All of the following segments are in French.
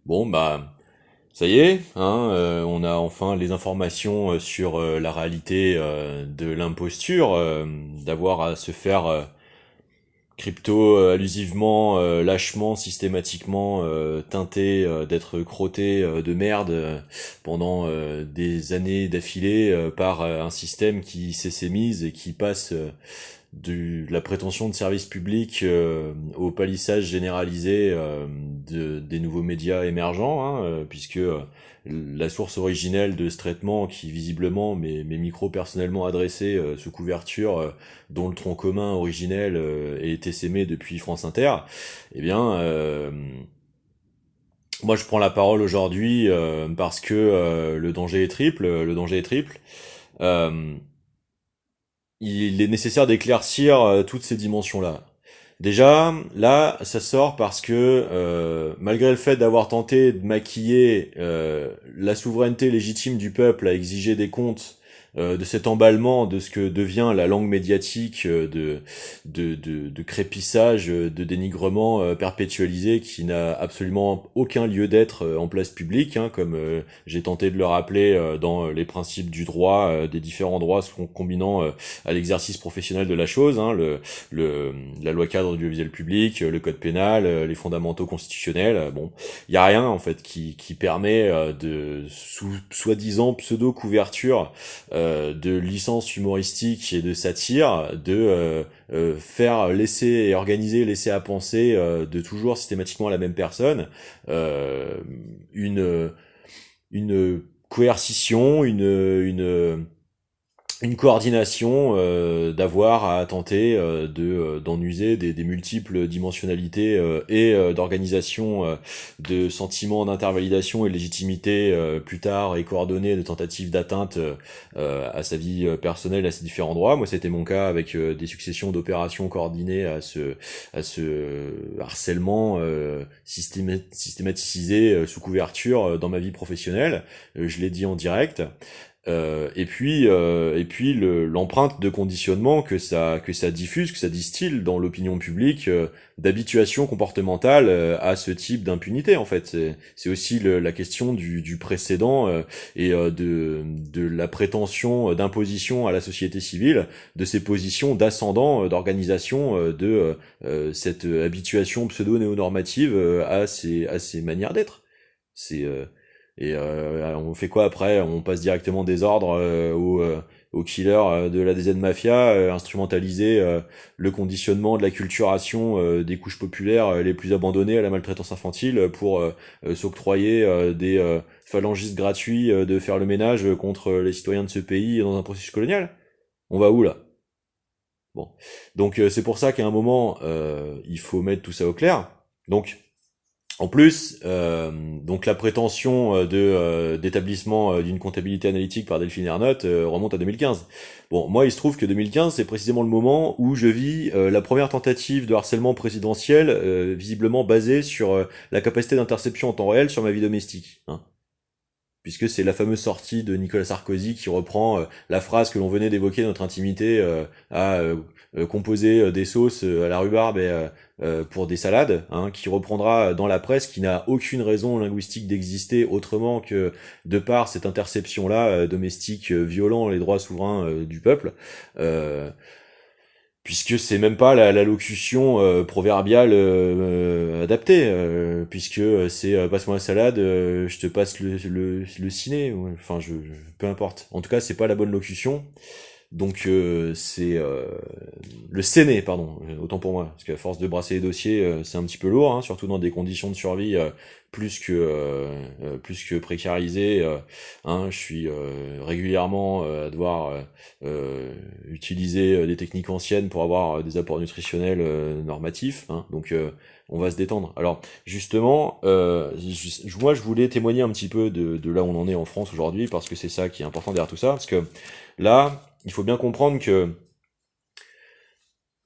Bon, bah, ça y est, hein, on a enfin les informations sur la réalité de l'imposture, d'avoir à se faire crypto allusivement, lâchement, systématiquement teinté d'être crotté de merde pendant des années d'affilée par un système qui s'essamise et qui passe de la prétention de service public au palissage généralisé des nouveaux médias émergents, hein, puisque la source originelle de ce traitement, qui visiblement m'est micro-personnellement adressé sous couverture, dont le tronc commun originel est essaimé depuis France Inter, eh bien, moi je prends la parole aujourd'hui parce que le danger est triple. Le danger est triple. Euh, il est nécessaire d'éclaircir toutes ces dimensions-là. Déjà, là, ça sort parce que malgré le fait d'avoir tenté de maquiller la souveraineté légitime du peuple à exiger des comptes de cet emballement de ce que devient la langue médiatique de crépissage, de dénigrement perpétualisé qui n'a absolument aucun lieu d'être en place publique, hein, comme j'ai tenté de le rappeler dans les principes du droit, des différents droits, combinant à l'exercice professionnel de la chose, hein, la loi cadre audiovisuel public, le code pénal, les fondamentaux constitutionnels. Bon, il y a rien en fait qui permet de sous soi-disant pseudo couverture de licences humoristiques et de satire de faire laisser et organiser, laisser à penser de toujours systématiquement la même personne euh, une une coercition, une coordination, d'avoir à tenter d'en user des multiples dimensionnalités et d'organisation de sentiments d'intervalidation et de légitimité plus tard et coordonnées de tentatives d'atteinte à sa vie personnelle, à ses différents droits. Moi, c'était mon cas avec des successions d'opérations coordonnées à ce harcèlement systématisé sous couverture dans ma vie professionnelle. Je l'ai dit en direct. Et puis l'empreinte de conditionnement que ça diffuse, que ça distille dans l'opinion publique, d'habituation comportementale à ce type d'impunité en fait. C'est aussi la question du précédent et de la prétention d'imposition à la société civile de ces positions d'ascendant d'organisation cette habituation pseudo-néonormative à ces manières d'être. C'est on fait quoi après? On passe directement des ordres aux killers de la DZ Mafia, instrumentaliser le conditionnement de la culturation des couches populaires les plus abandonnées à la maltraitance infantile pour s'octroyer des phalangistes gratuits de faire le ménage contre les citoyens de ce pays dans un processus colonial. On va où là? Bon, donc c'est pour ça qu'à un moment il faut mettre tout ça au clair. Donc en plus, donc la prétention d'établissement d'une comptabilité analytique par Delphine Ernotte remonte à 2015. Bon, moi, il se trouve que 2015, c'est précisément le moment où je vis la première tentative de harcèlement présidentiel, visiblement basée sur la capacité d'interception en temps réel sur ma vie domestique, hein, puisque c'est la fameuse sortie de Nicolas Sarkozy qui reprend la phrase que l'on venait d'évoquer, notre intimité, à composer des sauces à la rhubarbe et pour des salades, hein, qui reprendra dans la presse, qui n'a aucune raison linguistique d'exister autrement que de par cette interception-là domestique violant les droits souverains du peuple. Euh, Puisque c'est même pas la locution proverbiale adaptée, puisque c'est passe-moi la salade, je te passe le ciné, enfin peu importe. En tout cas, c'est pas la bonne locution. Donc c'est le séné, pardon, autant pour moi, parce qu'à force de brasser les dossiers, c'est un petit peu lourd, hein, surtout dans des conditions de survie plus que précarisées. Hein, je suis régulièrement à devoir utiliser des techniques anciennes pour avoir des apports nutritionnels normatifs. Hein, donc on va se détendre. Alors justement, moi je voulais témoigner un petit peu de là où on en est en France aujourd'hui, parce que c'est ça qui est important derrière tout ça, parce que là, il faut bien comprendre que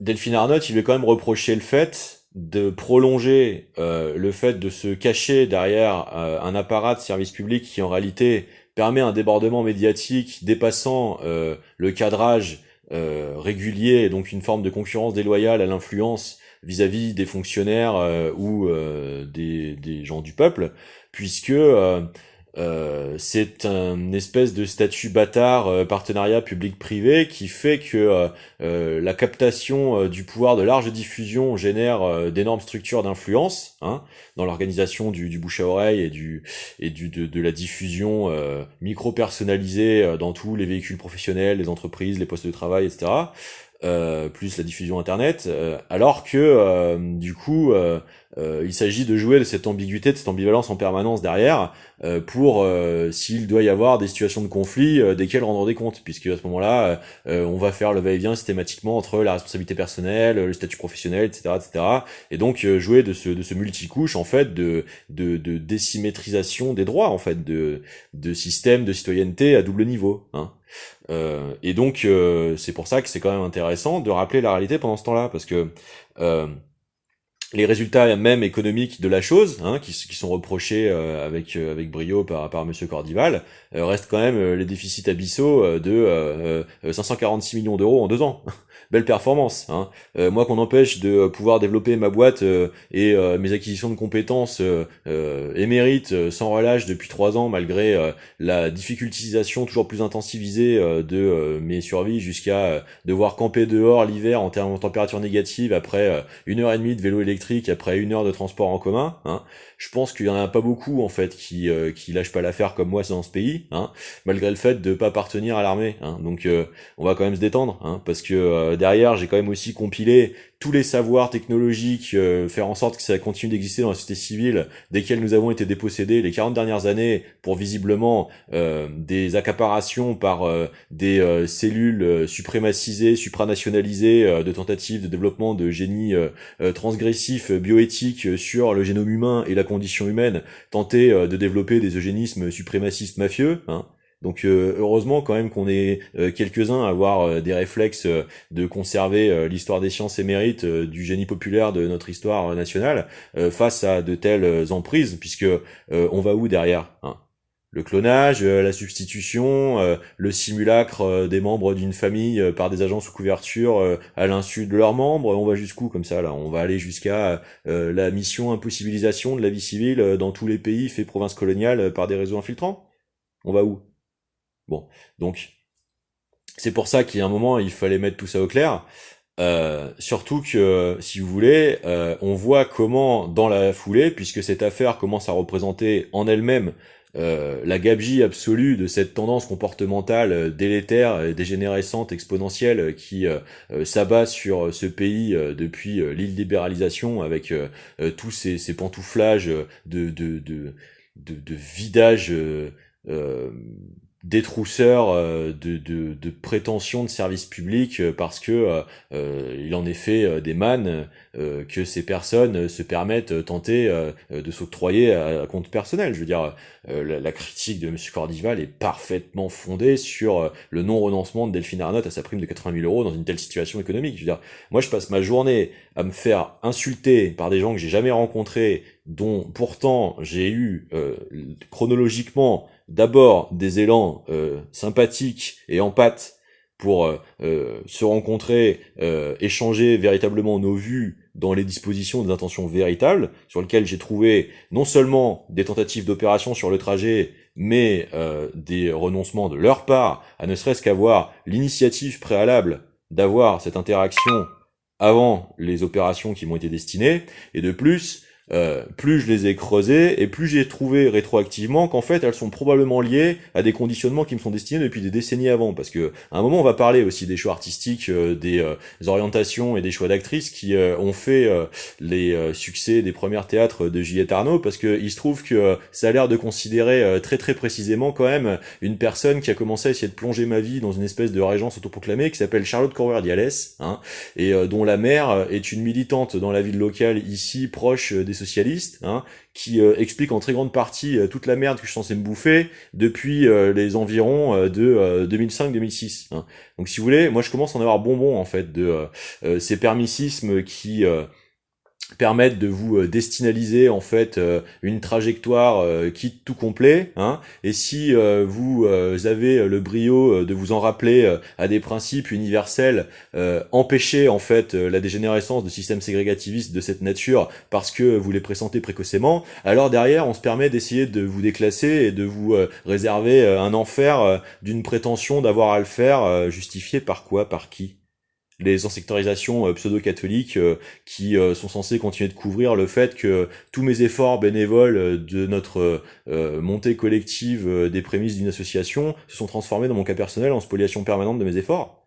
Delphine Arnott, il lui a quand même reproché le fait de prolonger le fait de se cacher derrière un apparat de service public qui en réalité permet un débordement médiatique dépassant le cadrage régulier et donc une forme de concurrence déloyale à l'influence vis-à-vis des fonctionnaires ou des gens du peuple, puisque c'est un espèce de statut bâtard partenariat public-privé qui fait que la captation du pouvoir de large diffusion génère d'énormes structures d'influence, hein, dans l'organisation du bouche à oreille de la diffusion micro-personnalisée dans tous les véhicules professionnels, les entreprises, les postes de travail, etc. Plus la diffusion internet, alors que du coup il s'agit de jouer de cette ambiguïté, de cette ambivalence en permanence derrière, pour s'il doit y avoir des situations de conflit desquelles rendre des comptes, puisque à ce moment-là on va faire le va-et-vient systématiquement entre la responsabilité personnelle, le statut professionnel, etc., etc. Et donc jouer de ce multicouche en fait de désymétrisation des droits en fait, de système de citoyenneté à double niveau, hein. Et donc c'est pour ça que c'est quand même intéressant de rappeler la réalité pendant ce temps-là, parce que les résultats même économiques de la chose, hein, qui sont reprochés avec brio par Monsieur Cordival, restent quand même les déficits abyssaux de 546 millions d'euros en 2 ans. Belle performance, hein. Moi qu'on empêche de pouvoir développer ma boîte et mes acquisitions de compétences émérites sans relâche depuis 3 ans, malgré la difficultisation toujours plus intensivisée de mes survies, jusqu'à devoir camper dehors l'hiver en termes de température négative après 1 heure et demie de vélo électrique, après 1 heure de transport en commun, hein. Je pense qu'il y en a pas beaucoup en fait qui lâchent pas l'affaire comme moi dans ce pays, hein, malgré le fait de pas appartenir à l'armée, hein. Donc on va quand même se détendre, hein, parce que derrière j'ai quand même aussi compilé tous les savoirs technologiques, faire en sorte que ça continue d'exister dans la société civile, desquels nous avons été dépossédés les 40 dernières années pour visiblement des accaparations par des cellules suprémacisées, supranationalisées, de tentatives de développement de génie transgressif, bioéthique sur le génome humain et la condition humaine, tenter de développer des eugénismes suprémacistes mafieux, hein. Donc heureusement quand même qu'on est quelques-uns à avoir des réflexes de conserver l'histoire des sciences émérites du génie populaire de notre histoire nationale face à de telles emprises, puisque on va où derrière, hein? Le clonage, la substitution, le simulacre des membres d'une famille par des agents sous couverture à l'insu de leurs membres, on va jusqu'où comme ça là? On va aller jusqu'à la mission impossibilisation de la vie civile dans tous les pays faits provinces coloniales par des réseaux infiltrants? On va où? Bon, donc c'est pour ça qu'il y a un moment il fallait mettre tout ça au clair. Surtout que, si vous voulez, on voit comment dans la foulée, puisque cette affaire commence à représenter en elle-même la gabegie absolue de cette tendance comportementale délétère, dégénérescente, exponentielle qui s'abat sur ce pays depuis l'illibéralisation, avec tous ces pantouflages de vidage euh, détrousseur de prétention de service public parce que il en est fait des mannes que ces personnes se permettent tenter de s'octroyer à compte personnel. Je veux dire, la critique de Monsieur Cordival est parfaitement fondée sur le non-renoncement de Delphine Arnault à sa prime de 80 000 euros dans une telle situation économique. Je veux dire, moi je passe ma journée à me faire insulter par des gens que j'ai jamais rencontrés, dont pourtant j'ai eu chronologiquement d'abord des élans sympathiques et empathes pour se rencontrer, échanger véritablement nos vues dans les dispositions des intentions véritables, sur lesquelles j'ai trouvé non seulement des tentatives d'opération sur le trajet, mais des renoncements de leur part, à ne serait-ce qu'avoir l'initiative préalable d'avoir cette interaction avant les opérations qui m'ont été destinées, et de plus, plus je les ai creusées et plus j'ai trouvé rétroactivement qu'en fait elles sont probablement liées à des conditionnements qui me sont destinés depuis des décennies avant, parce que à un moment on va parler aussi des choix artistiques, des orientations et des choix d'actrices qui ont fait les succès des premiers théâtres de Juliette Arnaud, parce que il se trouve que ça a l'air de considérer très très précisément quand même une personne qui a commencé à essayer de plonger ma vie dans une espèce de régence autoproclamée qui s'appelle Charlotte Corwer-Diales, hein, et dont la mère est une militante dans la ville locale ici proche des socialistes, hein, qui explique en très grande partie toute la merde que je suis censé me bouffer depuis les environs de 2005-2006. Hein. Donc si vous voulez, moi je commence à en avoir bonbon en fait de ces permissismes qui permettre de vous destinaliser en fait une trajectoire quitte tout complet, hein, et si vous avez le brio de vous en rappeler à des principes universels, empêcher en fait la dégénérescence de systèmes ségrégativistes de cette nature parce que vous les pressentez précocement, alors derrière on se permet d'essayer de vous déclasser et de vous réserver un enfer d'une prétention d'avoir à le faire, justifié par quoi, par qui? Les ensectorisations pseudo-catholiques qui sont censées continuer de couvrir le fait que tous mes efforts bénévoles de notre montée collective des prémices d'une association se sont transformés dans mon cas personnel en spoliation permanente de mes efforts,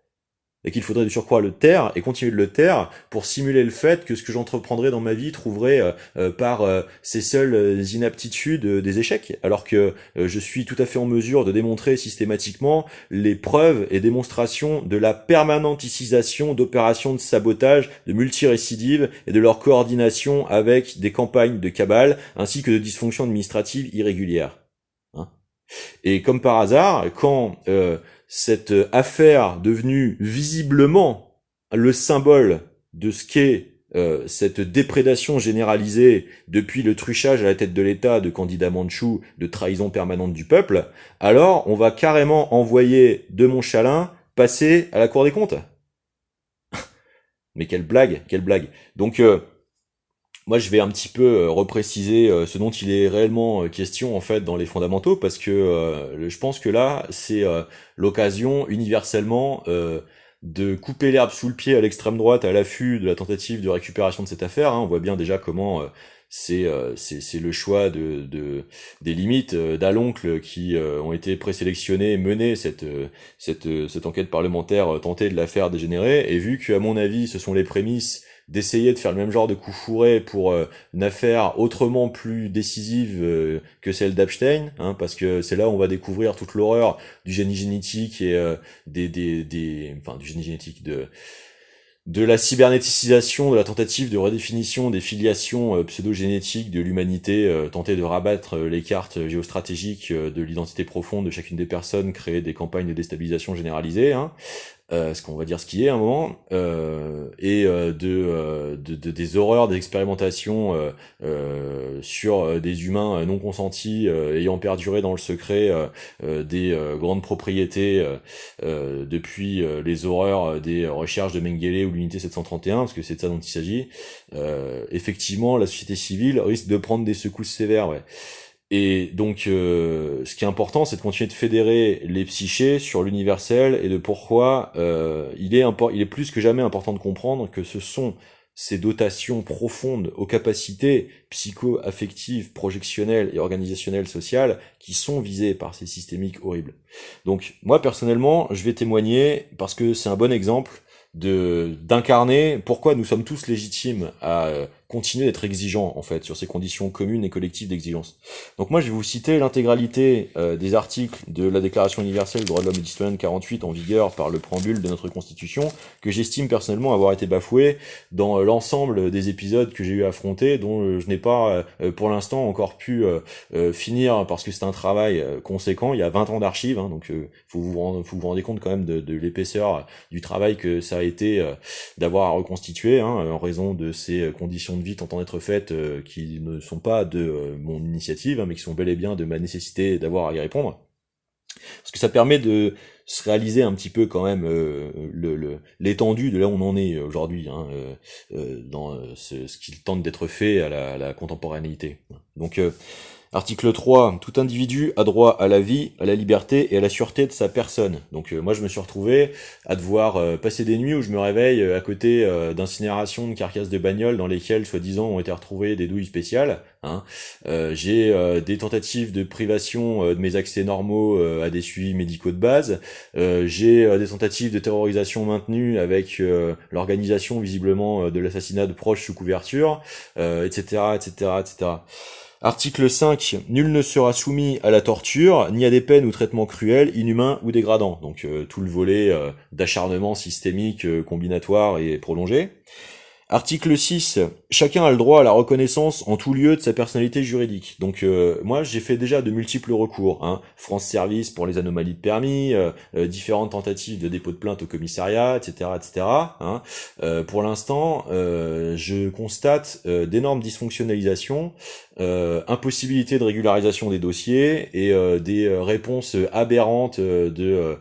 et qu'il faudrait de surcroît le taire et continuer de le taire pour simuler le fait que ce que j'entreprendrais dans ma vie trouverait par ces seules inaptitudes des échecs, alors que je suis tout à fait en mesure de démontrer systématiquement les preuves et démonstrations de la permanenticisation d'opérations de sabotage, de multirécidives et de leur coordination avec des campagnes de cabale ainsi que de dysfonctions administratives irrégulières. Hein. Et comme par hasard, quand cette affaire devenue visiblement le symbole de ce qu'est cette déprédation généralisée depuis le truchage à la tête de l'État de candidats mandchous, de trahison permanente du peuple, alors on va carrément envoyer de Montchalin passer à la Cour des comptes. Mais quelle blague, quelle blague. Donc moi, je vais un petit peu repréciser ce dont il est réellement question en fait dans les fondamentaux, parce que je pense que là, c'est l'occasion universellement de couper l'herbe sous le pied à l'extrême droite à l'affût de la tentative de récupération de cette affaire. Hein. On voit bien déjà comment c'est le choix des limites d'Aloncle qui ont été présélectionnées, menées cette enquête parlementaire, tenter de la faire dégénérer. Et vu que à mon avis, ce sont les prémices d'essayer de faire le même genre de coup fourré pour une affaire autrement plus décisive que celle d'Epstein, hein, parce que c'est là où on va découvrir toute l'horreur du génie génétique et du génie génétique de la cybernéticisation, de la tentative de redéfinition des filiations pseudo-génétiques de l'humanité, tenter de rabattre les cartes géostratégiques de l'identité profonde de chacune des personnes, créer des campagnes de déstabilisation généralisée, hein. Ce qu'on va dire ce qui est à un moment, et des horreurs des expérimentations sur des humains non consentis ayant perduré dans le secret des grandes propriétés depuis les horreurs des recherches de Mengele ou l'unité 731, parce que c'est de ça dont il s'agit. Effectivement, la société civile risque de prendre des secousses sévères, ouais. Et donc, ce qui est important, c'est de continuer de fédérer les psychés sur l'universel et de pourquoi il est plus que jamais important de comprendre que ce sont ces dotations profondes aux capacités psycho-affectives, projectionnelles et organisationnelles sociales qui sont visées par ces systémiques horribles. Donc, moi, personnellement, je vais témoigner parce que c'est un bon exemple d'incarner pourquoi nous sommes tous légitimes à continuer d'être exigeants en fait sur ces conditions communes et collectives d'exigence. Donc moi je vais vous citer l'intégralité des articles de la Déclaration universelle des droits de l'homme et du citoyen de 48 en vigueur par le préambule de notre Constitution, que j'estime personnellement avoir été bafoué dans l'ensemble des épisodes que j'ai eu à affronter, dont je n'ai pas pour l'instant encore pu finir parce que c'est un travail conséquent. Il y a 20 ans d'archives, hein, donc faut vous rendre compte quand même de l'épaisseur du travail que ça a été d'avoir à reconstituer, hein, en raison de ces conditions de vie tentant d'être faites qui ne sont pas de mon initiative, hein, mais qui sont bel et bien de ma nécessité d'avoir à y répondre. Parce que ça permet de se réaliser un petit peu quand même l'étendue de là où on en est aujourd'hui, hein, dans ce qui tente d'être fait à la contemporanéité. Donc article 3, tout individu a droit à la vie, à la liberté et à la sûreté de sa personne. Donc moi je me suis retrouvé à devoir passer des nuits où je me réveille à côté d'incinérations de carcasses de bagnoles dans lesquelles soi-disant ont été retrouvées des douilles spéciales. Hein. J'ai des tentatives de privation de mes accès normaux à des suivis médicaux de base. J'ai des tentatives de terrorisation maintenues avec l'organisation visiblement de l'assassinat de proches sous couverture, etc., etc., etc. Article 5. Nul ne sera soumis à la torture, ni à des peines ou traitements cruels, inhumains ou dégradants. Donc tout le volet d'acharnement systémique, combinatoire et prolongé. Article 6. Chacun a le droit à la reconnaissance en tout lieu de sa personnalité juridique. Donc moi j'ai fait déjà de multiples recours. Hein. France Service pour les anomalies de permis, différentes tentatives de dépôt de plainte au commissariat, etc. etc. Hein. Pour l'instant, je constate d'énormes dysfonctionnalisations, impossibilité de régularisation des dossiers et des réponses aberrantes de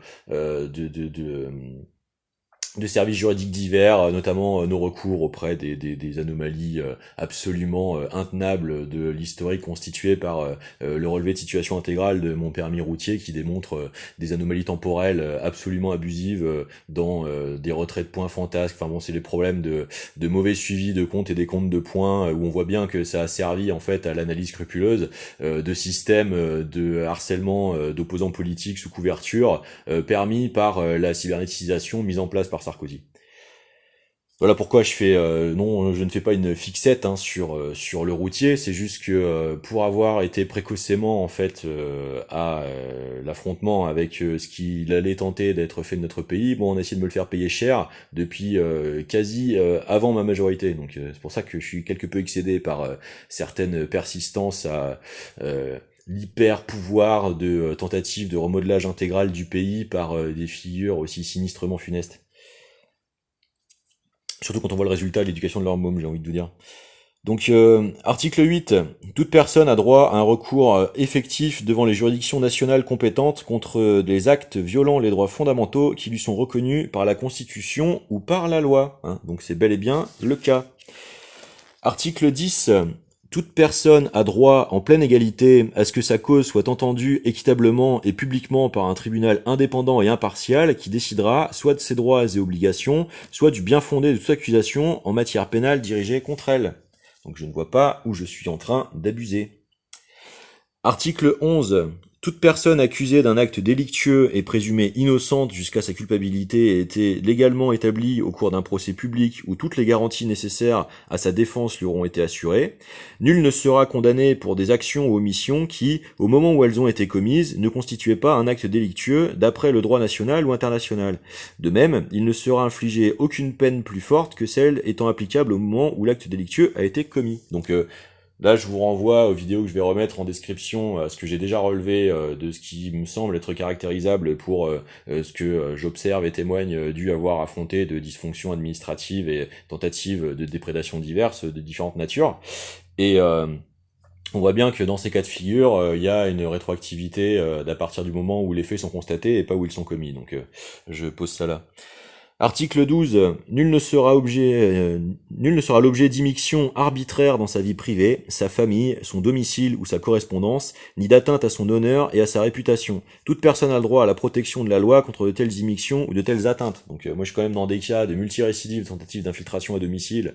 services juridiques divers, notamment nos recours auprès des anomalies absolument intenables de l'historique constitué par le relevé de situation intégrale de mon permis routier qui démontre des anomalies temporelles absolument abusives dans des retraits de points fantasques. Enfin bon, c'est les problèmes de mauvais suivi de comptes et des comptes de points où on voit bien que ça a servi en fait à l'analyse scrupuleuse de systèmes de harcèlement d'opposants politiques sous couverture permis par la cybernétisation mise en place par Sarkozy. Voilà pourquoi non, je ne fais pas une fixette hein, sur le routier. C'est juste que pour avoir été précocement en fait à l'affrontement avec ce qu'il allait tenter d'être fait de notre pays, bon, on a essayé de me le faire payer cher depuis quasi avant ma majorité. Donc c'est pour ça que je suis quelque peu excédé par certaines persistances à l'hyper pouvoir de tentative de remodelage intégral du pays par des figures aussi sinistrement funestes. Surtout quand on voit le résultat de l'éducation de leur môme, j'ai envie de vous dire. Donc, article 8. Toute personne a droit à un recours effectif devant les juridictions nationales compétentes contre des actes violant les droits fondamentaux qui lui sont reconnus par la Constitution ou par la loi. Hein. Donc c'est bel et bien le cas. Article 10. Toute personne a droit, en pleine égalité, à ce que sa cause soit entendue équitablement et publiquement par un tribunal indépendant et impartial qui décidera soit de ses droits et obligations, soit du bien fondé de toute accusation en matière pénale dirigée contre elle. Donc je ne vois pas où je suis en train d'abuser. Article 11. Toute personne accusée d'un acte délictueux et présumée innocente jusqu'à sa culpabilité ait été légalement établie au cours d'un procès public où toutes les garanties nécessaires à sa défense lui auront été assurées. Nul ne sera condamné pour des actions ou omissions qui, au moment où elles ont été commises, ne constituaient pas un acte délictueux d'après le droit national ou international. De même, il ne sera infligé aucune peine plus forte que celle étant applicable au moment où l'acte délictueux a été commis. Donc là, je vous renvoie aux vidéos que je vais remettre en description à ce que j'ai déjà relevé de ce qui me semble être caractérisable pour ce que j'observe et témoigne dû avoir affronté de dysfonctions administratives et tentatives de déprédations diverses de différentes natures. Et on voit bien que dans ces cas de figure, il y a une rétroactivité à partir du moment où les faits sont constatés et pas où ils sont commis. Donc je pose ça là. Article 12. Nul ne sera l'objet d'immixtion arbitraire dans sa vie privée, sa famille, son domicile ou sa correspondance, ni d'atteinte à son honneur et à sa réputation. Toute personne a le droit à la protection de la loi contre de telles immixtions ou de telles atteintes. Donc moi je suis quand même dans des cas de multirécidives, tentatives d'infiltration à domicile,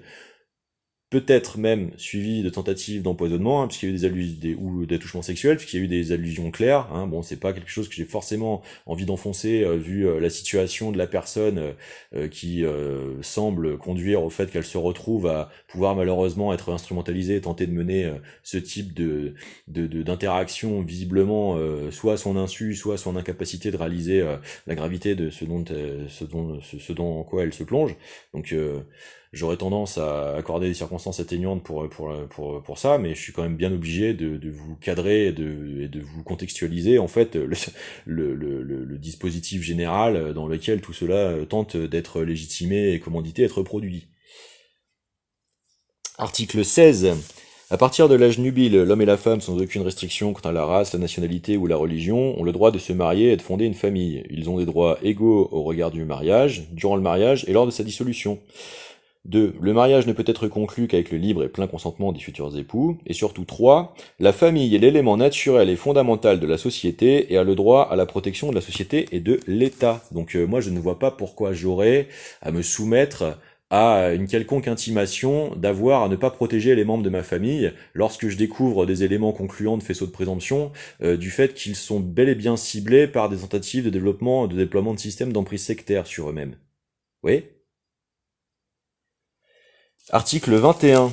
peut-être même suivi de tentatives d'empoisonnement, hein, puisqu'il y a eu ou d'attouchements sexuels, puisqu'il y a eu des allusions claires. Hein, bon, c'est pas quelque chose que j'ai forcément envie d'enfoncer vu la situation de la personne qui semble conduire au fait qu'elle se retrouve à pouvoir malheureusement être instrumentalisée et tenter de mener ce type d'interaction visiblement soit à son insu, soit à son incapacité de réaliser la gravité de ce dont en quoi elle se plonge. Donc j'aurais tendance à accorder des circonstances atténuantes pour ça, mais je suis quand même bien obligé de vous cadrer et de vous contextualiser en fait le dispositif général dans lequel tout cela tente d'être légitimé et commandité, être produit. Article 16. À partir de l'âge nubile, l'homme et la femme, sans aucune restriction quant à la race, la nationalité ou la religion, ont le droit de se marier et de fonder une famille. Ils ont des droits égaux au regard du mariage, durant le mariage et lors de sa dissolution. 2. Le mariage ne peut être conclu qu'avec le libre et plein consentement des futurs époux. Et surtout 3. La famille est l'élément naturel et fondamental de la société et a le droit à la protection de la société et de l'État. Donc moi je ne vois pas pourquoi j'aurais à me soumettre à une quelconque intimation d'avoir à ne pas protéger les membres de ma famille lorsque je découvre des éléments concluants de faisceau de présomption du fait qu'ils sont bel et bien ciblés par des tentatives de développement, de déploiement de systèmes d'emprise sectaire sur eux-mêmes. Oui ? Article 21.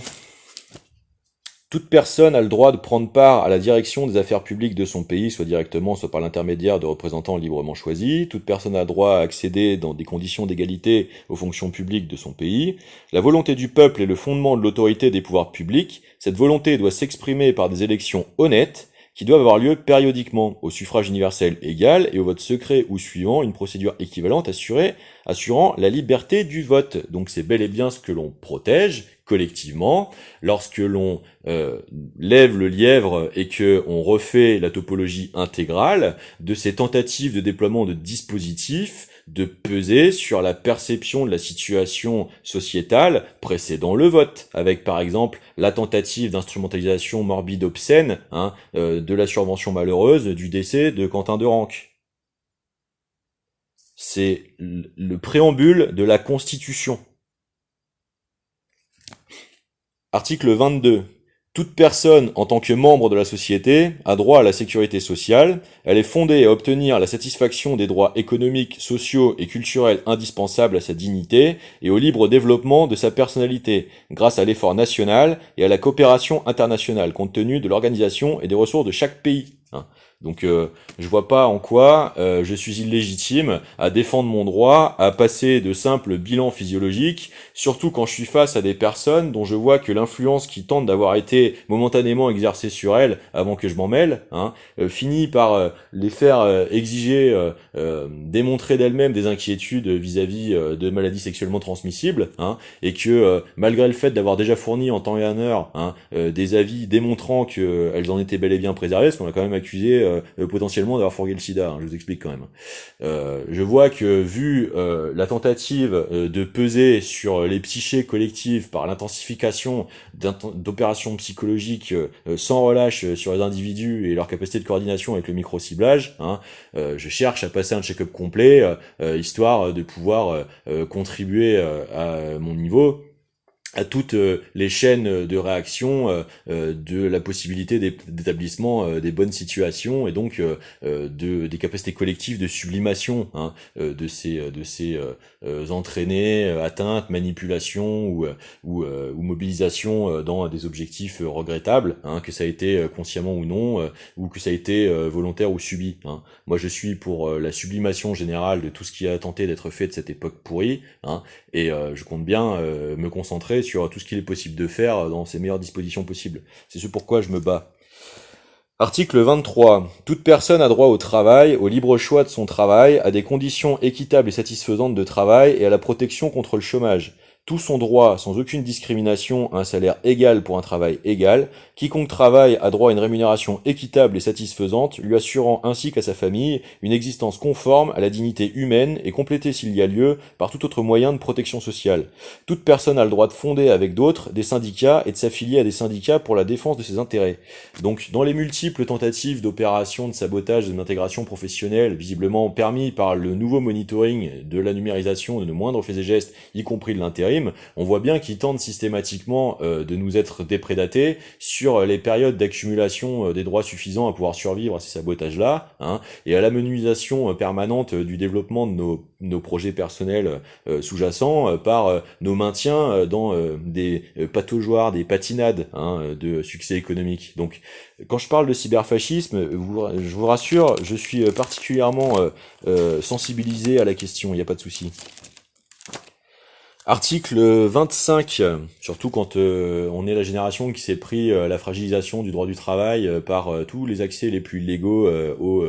Toute personne a le droit de prendre part à la direction des affaires publiques de son pays, soit directement, soit par l'intermédiaire de représentants librement choisis. Toute personne a le droit à accéder dans des conditions d'égalité aux fonctions publiques de son pays. La volonté du peuple est le fondement de l'autorité des pouvoirs publics. Cette volonté doit s'exprimer par des élections honnêtes, qui doivent avoir lieu périodiquement, au suffrage universel égal et au vote secret ou suivant une procédure équivalente assurant la liberté du vote. Donc c'est bel et bien ce que l'on protège collectivement lorsque l'on lève le lièvre et que on refait la topologie intégrale de ces tentatives de déploiement de dispositifs de peser sur la perception de la situation sociétale précédant le vote, avec par exemple la tentative d'instrumentalisation morbide obscène de la survention malheureuse du décès de Quentin de Ranc. C'est le préambule de la Constitution. Article 22. Toute personne, en tant que membre de la société, a droit à la sécurité sociale. Elle est fondée à obtenir la satisfaction des droits économiques, sociaux et culturels indispensables à sa dignité et au libre développement de sa personnalité, grâce à l'effort national et à la coopération internationale, compte tenu de l'organisation et des ressources de chaque pays. Donc je vois pas en quoi je suis illégitime à défendre mon droit à passer de simples bilans physiologiques, surtout quand je suis face à des personnes dont je vois que l'influence qui tente d'avoir été momentanément exercée sur elles avant que je m'en mêle, finit par les faire exiger, démontrer d'elles-mêmes des inquiétudes vis-à-vis de maladies sexuellement transmissibles, et que malgré le fait d'avoir déjà fourni en temps et en heure des avis démontrant qu'elles en étaient bel et bien préservées, parce qu'on a quand même accusé potentiellement d'avoir fourgué le sida, je vous explique quand même. Je vois que vu la tentative de peser sur les psychés collectives par l'intensification d'opérations psychologiques sans relâche sur les individus et leur capacité de coordination avec le micro-ciblage, je cherche à passer un check-up complet, histoire de pouvoir contribuer à mon niveau à toutes les chaînes de réaction de la possibilité d'établissement des bonnes situations et donc des capacités collectives de sublimation de ces entraînées, atteintes, manipulations ou mobilisations dans des objectifs regrettables, que ça a été consciemment ou non, ou que ça a été volontaire ou subi. Moi je suis pour la sublimation générale de tout ce qui a tenté d'être fait de cette époque pourrie, et je compte bien me concentrer sur tout ce qu'il est possible de faire dans ces meilleures dispositions possibles. C'est ce pourquoi je me bats. Article 23. Toute personne a droit au travail, au libre choix de son travail, à des conditions équitables et satisfaisantes de travail et à la protection contre le chômage. Tous ont droit, sans aucune discrimination, à un salaire égal pour un travail égal. Quiconque travaille a droit à une rémunération équitable et satisfaisante, lui assurant ainsi qu'à sa famille une existence conforme à la dignité humaine et complétée s'il y a lieu par tout autre moyen de protection sociale. Toute personne a le droit de fonder avec d'autres des syndicats et de s'affilier à des syndicats pour la défense de ses intérêts. Donc, dans les multiples tentatives d'opérations de sabotage de l'intégration professionnelle, visiblement permis par le nouveau monitoring de la numérisation de nos moindres faits et gestes, y compris de l'intérim, on voit bien qu'ils tentent systématiquement de nous être déprédatés sur les périodes d'accumulation des droits suffisants à pouvoir survivre à ces sabotages-là, et à l'amenuisation permanente du développement de nos projets personnels sous-jacents par nos maintiens dans des pataugeoires, des patinades de succès économique. Donc, quand je parle de cyberfascisme, je vous rassure, je suis particulièrement sensibilisé à la question, il n'y a pas de souci. Article 25, surtout quand on est la génération qui s'est pris la fragilisation du droit du travail par tous les accès les plus légaux aux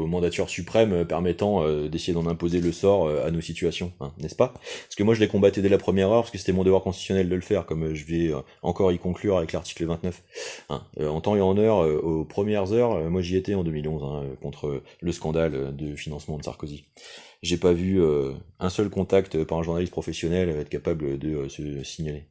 mandatures suprêmes permettant d'essayer d'en imposer le sort à nos situations, n'est-ce pas? Parce que moi je l'ai combattu dès la première heure parce que c'était mon devoir constitutionnel de le faire, comme je vais encore y conclure avec l'article 29. En temps et en heure, aux premières heures, moi j'y étais en 2011 contre le scandale de financement de Sarkozy. J'ai pas vu un seul contact par un journaliste professionnel être capable de se signaler.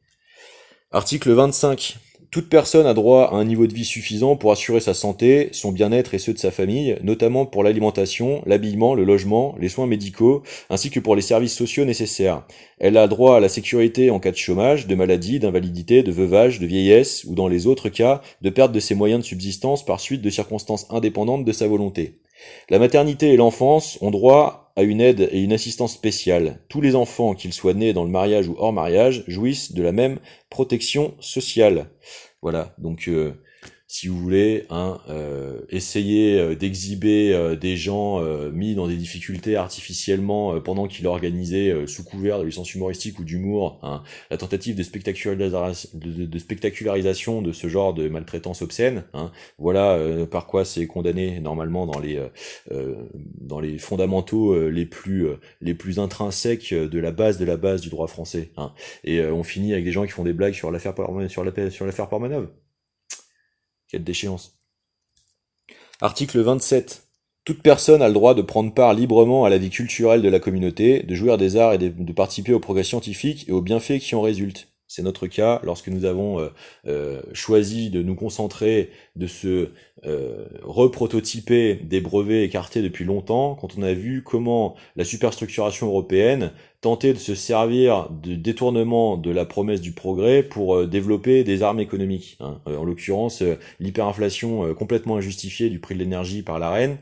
Article 25. Toute personne a droit à un niveau de vie suffisant pour assurer sa santé, son bien-être et ceux de sa famille, notamment pour l'alimentation, l'habillement, le logement, les soins médicaux, ainsi que pour les services sociaux nécessaires. Elle a droit à la sécurité en cas de chômage, de maladie, d'invalidité, de veuvage, de vieillesse, ou dans les autres cas, de perte de ses moyens de subsistance par suite de circonstances indépendantes de sa volonté. La maternité et l'enfance ont droit à une aide et une assistance spéciale. Tous les enfants, qu'ils soient nés dans le mariage ou hors mariage, jouissent de la même protection sociale. Voilà, donc si vous voulez, essayer d'exhiber des gens mis dans des difficultés artificiellement pendant qu'il organisait sous couvert de licence humoristique ou d'humour, la tentative de spectacularisation de ce genre de maltraitance obscène, voilà par quoi c'est condamné normalement dans les fondamentaux les plus intrinsèques de la base du droit français. Et on finit avec des gens qui font des blagues sur l'affaire Portmanov. Quelle déchéance. Article 27. Toute personne a le droit de prendre part librement à la vie culturelle de la communauté, de jouir des arts et de participer au progrès scientifique et aux bienfaits qui en résultent. C'est notre cas lorsque nous avons choisi de nous concentrer, de se reprototyper des brevets écartés depuis longtemps, quand on a vu comment la superstructuration européenne tentait de se servir de détournement de la promesse du progrès pour développer des armes économiques. En l'occurrence, l'hyperinflation complètement injustifiée du prix de l'énergie par la reine,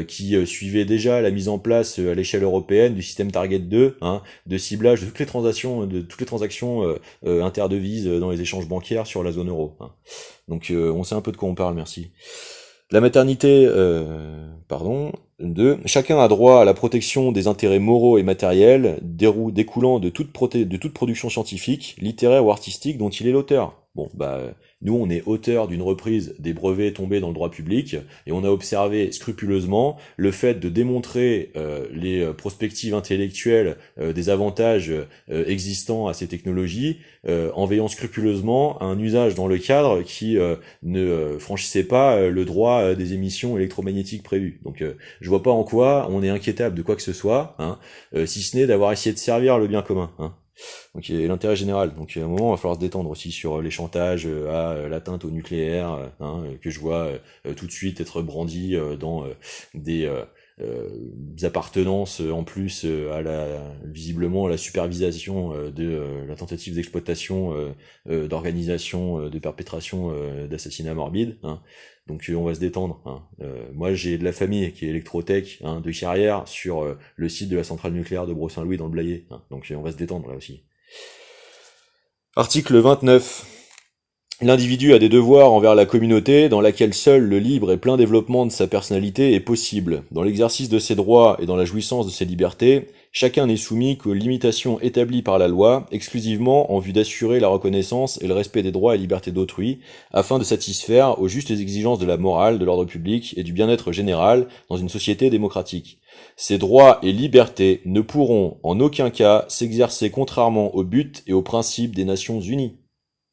qui suivait déjà la mise en place à l'échelle européenne du système Target 2, de ciblage de toutes les transactions interdevises dans les échanges bancaires sur la zone euro. Donc on sait un peu de quoi on parle, merci. La maternité, chacun a droit à la protection des intérêts moraux et matériels découlant de toute production scientifique, littéraire ou artistique dont il est l'auteur. Bon, nous on est auteur d'une reprise des brevets tombés dans le droit public, et on a observé scrupuleusement le fait de démontrer les perspectives intellectuelles des avantages existants à ces technologies, en veillant scrupuleusement à un usage dans le cadre qui ne franchissait pas le droit des émissions électromagnétiques prévues. Donc je vois pas en quoi on est inquiétable de quoi que ce soit, si ce n'est d'avoir essayé de servir le bien commun. Donc il y a l'intérêt général. Donc à un moment, il va falloir se détendre aussi sur les chantages à l'atteinte au nucléaire, que je vois tout de suite être brandi dans des appartenances en plus visiblement à la supervision de la tentative d'exploitation d'organisation de perpétration d'assassinats morbides. Donc on va se détendre. Moi j'ai de la famille qui est électrotech de carrière sur le site de la centrale nucléaire de Bro-Saint-Louis dans le Blayais. Donc on va se détendre là aussi. Article 29. L'individu a des devoirs envers la communauté dans laquelle seul le libre et plein développement de sa personnalité est possible. Dans l'exercice de ses droits et dans la jouissance de ses libertés, chacun n'est soumis qu'aux limitations établies par la loi, exclusivement en vue d'assurer la reconnaissance et le respect des droits et libertés d'autrui, afin de satisfaire aux justes exigences de la morale, de l'ordre public et du bien-être général dans une société démocratique. Ces droits et libertés ne pourront en aucun cas s'exercer contrairement aux buts et aux principes des Nations Unies.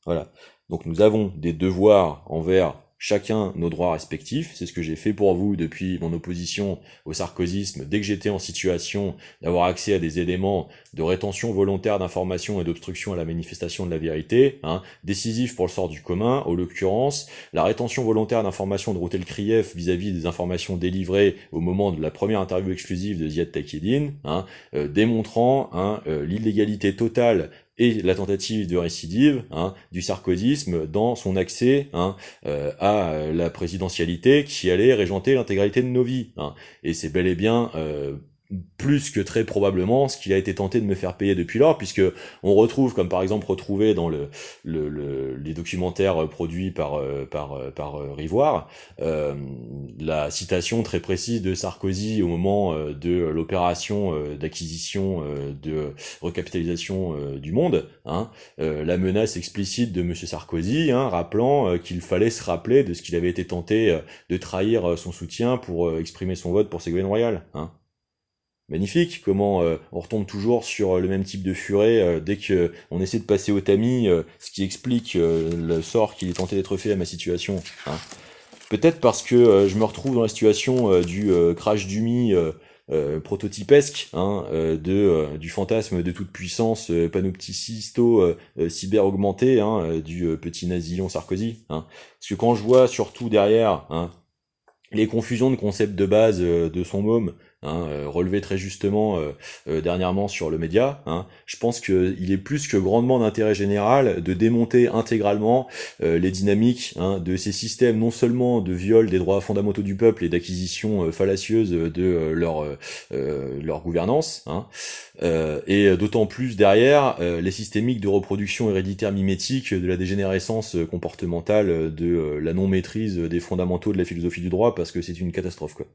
Voilà. Donc nous avons des devoirs envers chacun nos droits respectifs. C'est ce que j'ai fait pour vous depuis mon opposition au sarkozysme, dès que j'étais en situation d'avoir accès à des éléments de rétention volontaire d'information et d'obstruction à la manifestation de la vérité, décisif pour le sort du commun, en l'occurrence, la rétention volontaire d'information de Routel Krief vis-à-vis des informations délivrées au moment de la première interview exclusive de Ziad Takieddine, démontrant l'illégalité totale et la tentative de récidive du sarkozysme dans son accès à la présidentialité qui allait régenter l'intégralité de nos vies. Et c'est bel et bien plus que très probablement ce qu'il a été tenté de me faire payer depuis lors, puisque on retrouve, comme par exemple retrouvé dans les documentaires produits par Rivoire, la citation très précise de Sarkozy au moment de l'opération d'acquisition de recapitalisation du Monde, la menace explicite de Monsieur Sarkozy, rappelant qu'il fallait se rappeler de ce qu'il avait été tenté de trahir son soutien pour exprimer son vote pour Ségolène Royal. Magnifique, comment on retombe toujours sur le même type de furet dès que on essaie de passer au tamis, ce qui explique le sort qu'il est tenté d'être fait à ma situation. Peut-être parce que je me retrouve dans la situation du crash d'Umi prototypesque du fantasme de toute puissance panopticisto cyber augmenté du petit nasillon Sarkozy. Parce que quand je vois surtout derrière les confusions de concepts de base de son môme, hein, relevé très justement dernièrement sur le média, hein, je pense qu'il est plus que grandement d'intérêt général de démonter intégralement les dynamiques, hein, de ces systèmes non seulement de viol des droits fondamentaux du peuple et d'acquisition fallacieuse de leur gouvernance, hein, et d'autant plus derrière les systémiques de reproduction héréditaire mimétique, de la dégénérescence comportementale, de la non-maîtrise des fondamentaux de la philosophie du droit, parce que c'est une catastrophe, quoi.